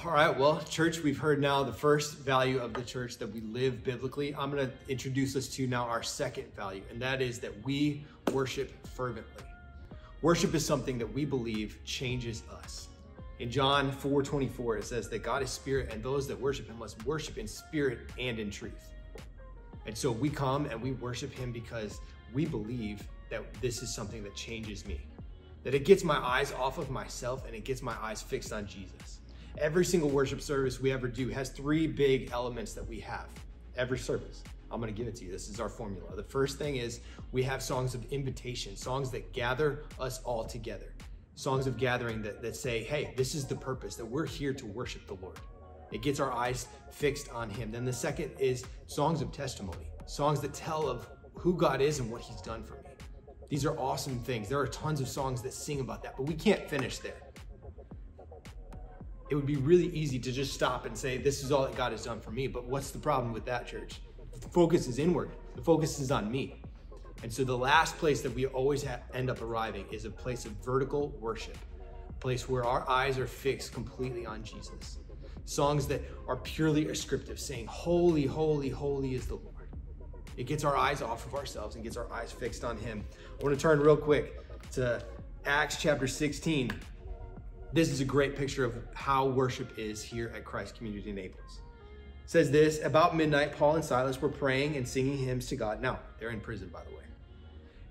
All right, well, church, we've heard now the first value of the church, that we live biblically. I'm going to introduce us to now our second value, and that is that we worship fervently. Worship is something that we believe changes us. In John 4:24, it says that God is spirit, and those that worship him must worship in spirit and in truth. And so we come and we worship him because we believe that this is something that changes me, that it gets my eyes off of myself and it gets my eyes fixed on Jesus. Every single worship service we ever do has three big elements that we have. Every service. I'm going to give it to you. This is our formula. The first thing is we have songs of invitation, songs that gather us all together. Songs of gathering that say, hey, this is the purpose, that we're here to worship the Lord. It gets our eyes fixed on him. Then the second is songs of testimony, songs that tell of who God is and what he's done for me. These are awesome things. There are tons of songs that sing about that, but we can't finish there. It would be really easy to just stop and say, this is all that God has done for me. But what's the problem with that, church? The focus is inward. The focus is on me. And so the last place that we always end up arriving is a place of vertical worship, a place where our eyes are fixed completely on Jesus. Songs that are purely ascriptive, saying, holy, holy, holy is the Lord. It gets our eyes off of ourselves and gets our eyes fixed on him. I want to turn real quick to Acts chapter 16. This is a great picture of how worship is here at Christ Community Naples. It says this: about midnight, Paul and Silas were praying and singing hymns to God. Now, they're in prison, by the way.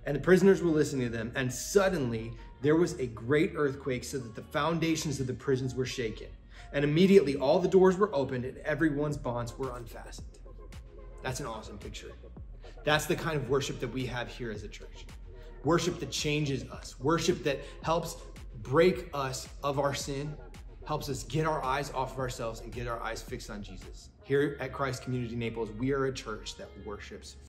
And the prisoners were listening to them, and suddenly there was a great earthquake, so that the foundations of the prisons were shaken. And immediately all the doors were opened and everyone's bonds were unfastened. That's an awesome picture. That's the kind of worship that we have here as a church. Worship that changes us. Worship that helps break us of our sin, helps us get our eyes off of ourselves and get our eyes fixed on Jesus. Here at Christ Community Naples, we are a church that worships